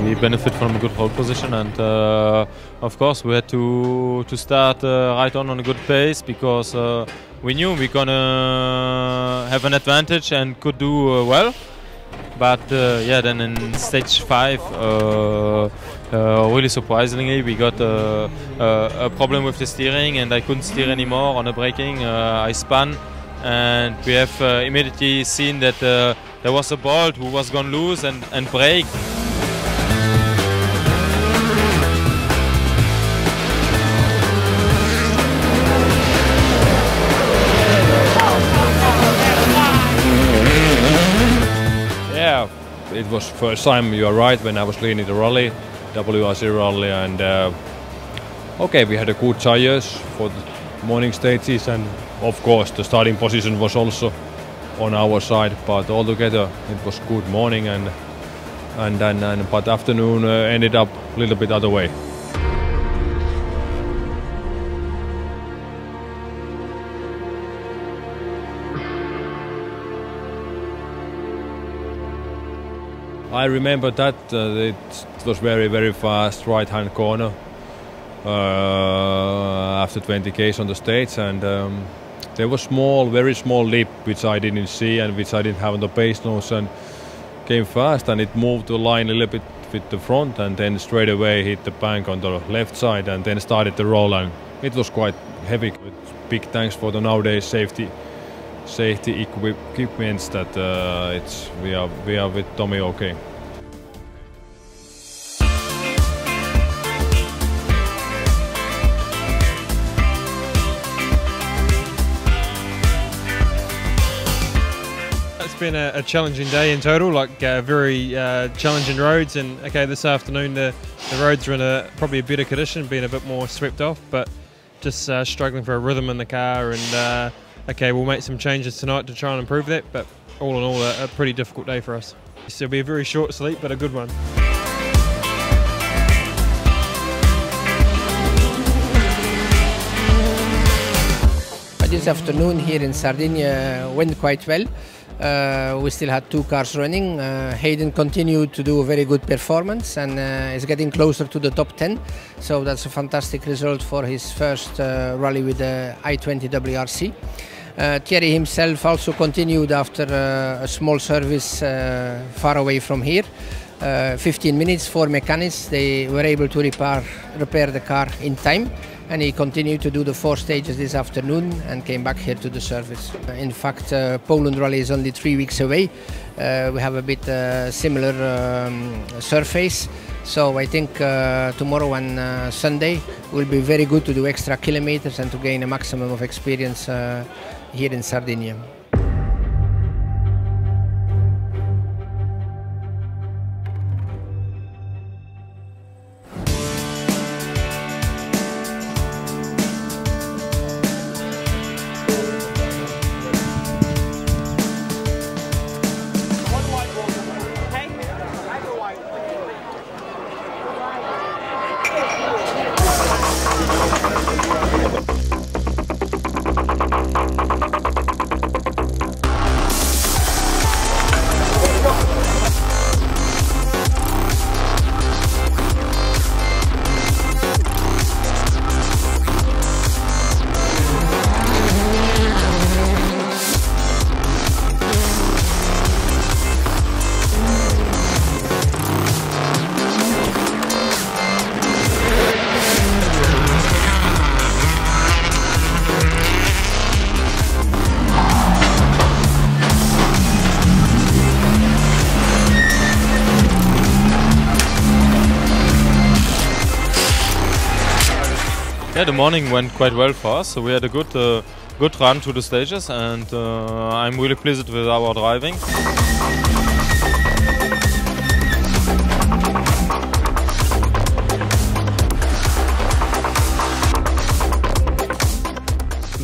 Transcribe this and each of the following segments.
We benefit from a good hold position, and of course we had to start right on a good pace, because we knew we're gonna have an advantage and could do well. But yeah, then in stage 5, really surprisingly, we got a problem with the steering, and I couldn't steer anymore on the braking. I spun, and we have immediately seen that there was a bolt who was gone loose and brake. Yeah, it was first time, you are right, when I was leading the rally, WRT rally, and okay, we had a good tires for the morning stages, and of course the starting position was also on our side, but altogether it was good morning, but afternoon ended up a little bit other way. I remember that it was very fast right-hand corner after 20 k's on the stage, and there was very small lip which I didn't see and which I didn't have on the base nose, and came fast, and it moved the line a little bit with the front, and then straight away hit the bank on the left side, and then started the roll, and it was quite heavy. Big thanks for the nowadays safety equipments that we are with Tommy okay. It's been a challenging day in total, like very challenging roads, and okay, this afternoon the roads are in probably a better condition, being a bit more swept off, but just struggling for a rhythm in the car, and okay, we'll make some changes tonight to try and improve that, but all in all a pretty difficult day for us. It'll be a very short sleep, but a good one. This afternoon here in Sardinia went quite well. We still had 2 cars running. Hayden continued to do a very good performance and is getting closer to the top 10. So that's a fantastic result for his first rally with the i20 WRC. Thierry himself also continued after a small service far away from here. 15 minutes, 4 mechanics. They were able to repair the car in time. And he continued to do the 4 stages this afternoon and came back here to the service. In fact, Poland Rally is only 3 weeks away. We have a bit similar surface. So I think tomorrow and Sunday will be very good to do extra kilometers and to gain a maximum of experience here in Sardinia. Yeah, the morning went quite well for us. So we had a good run through the stages, and I'm really pleased with our driving.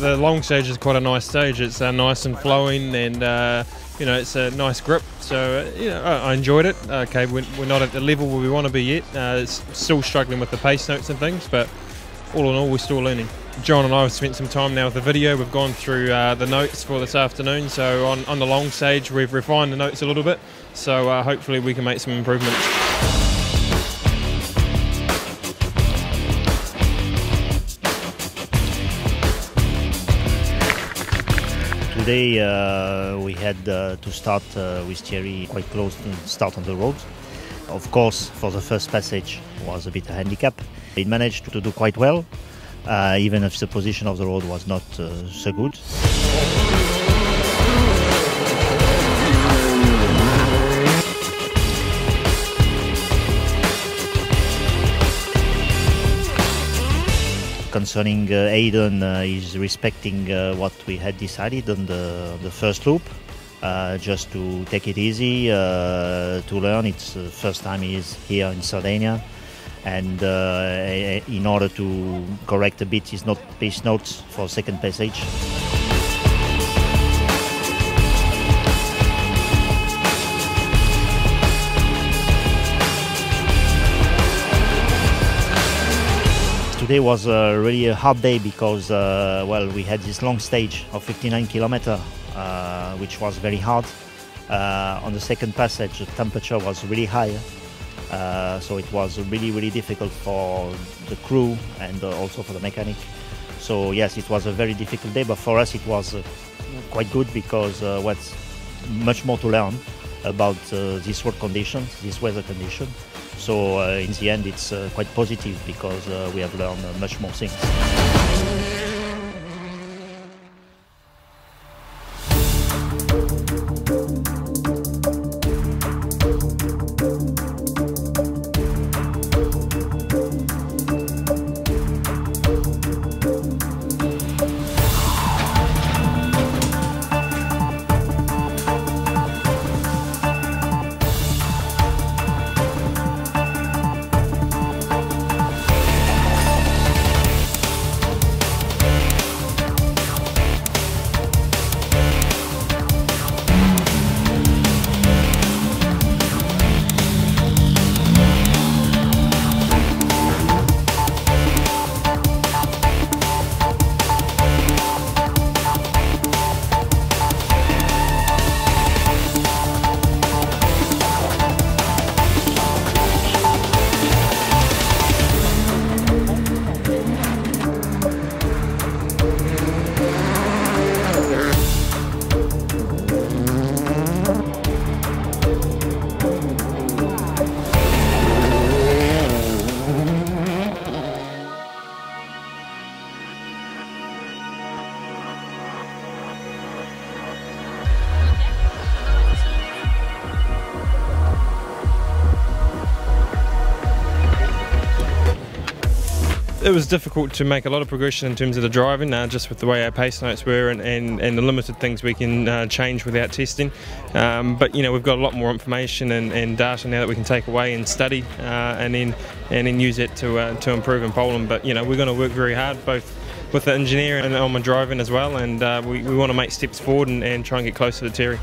The long stage is quite a nice stage. It's nice and flowing, and you know, it's a nice grip. So you know, I enjoyed it. Okay, we're not at the level where we want to be yet. It's still struggling with the pace notes and things, but all in all, we're still learning. John and I have spent some time now with the video. We've gone through the notes for this afternoon. So on the long stage, we've refined the notes a little bit. So hopefully we can make some improvements. Today we had to start with Thierry quite close to start on the road. Of course, for the first passage was a bit a handicap. He managed to do quite well, even if the position of the road was not so good. Concerning Hayden, he's respecting what we had decided on the first loop, just to take it easy, to learn. It's the first time he is here in Sardinia, and in order to correct a bit his pace notes for second passage. Today was really a hard day because well, we had this long stage of 59 kilometers, which was very hard. On the second passage, the temperature was really high, so it was really difficult for the crew and also for the mechanic. So yes, it was a very difficult day, but for us it was quite good because what's much more to learn about these road conditions, this weather condition. So in the end, it's quite positive because we have learned much more things. It was difficult to make a lot of progression in terms of the driving, just with the way our pace notes were and the limited things we can change without testing. But you know, we've got a lot more information and data now that we can take away and study, and then use it to improve in Poland. But you know, we're going to work very hard, both with the engineer and on my driving as well, and we want to make steps forward and try and get closer to Thierry.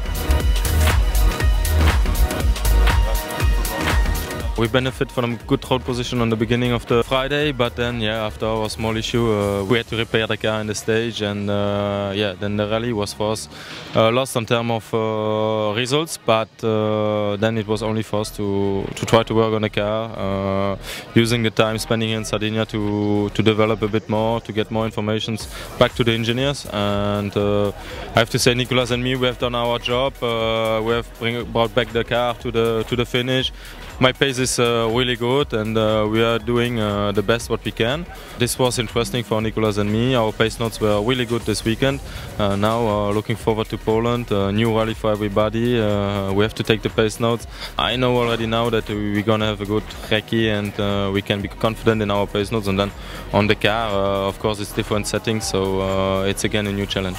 We benefit from a good road position on the beginning of the Friday, but then yeah, after our small issue, we had to repair the car in the stage, and yeah, then the rally was for us lost in terms of results, but then it was only for us to try to work on the car, using the time spending in Sardinia to develop a bit more, to get more information back to the engineers. And I have to say, Nicolas and me, we have done our job. We have brought back the car to the finish. my pace is really good, and we are doing the best what we can. This was interesting for Nicolas and me. Our pace notes were really good this weekend. Now looking forward to Poland, new rally for everybody. We have to take the pace notes. I know already now that we're gonna have a good recce, and we can be confident in our pace notes. And then on the car, of course, it's different settings, so it's again a new challenge.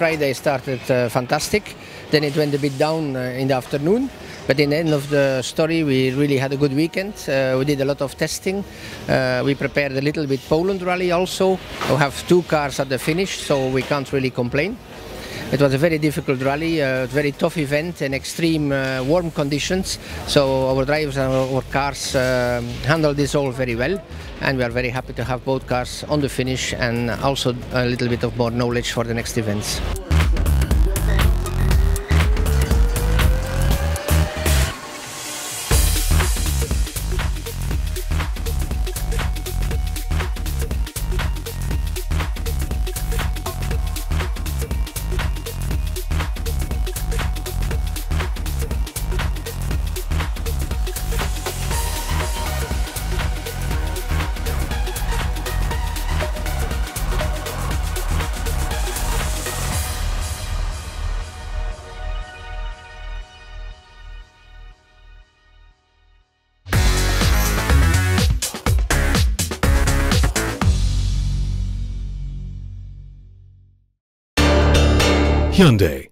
Friday started fantastic, then it went a bit down in the afternoon, but in the end of the story we really had a good weekend. We did a lot of testing, we prepared a little bit Poland rally also. We have 2 cars at the finish, so we can't really complain. It was a very difficult rally, a very tough event in extreme warm conditions, so our drivers and our cars handled this all very well, and we are very happy to have both cars on the finish and also a little bit of more knowledge for the next events. Hyundai.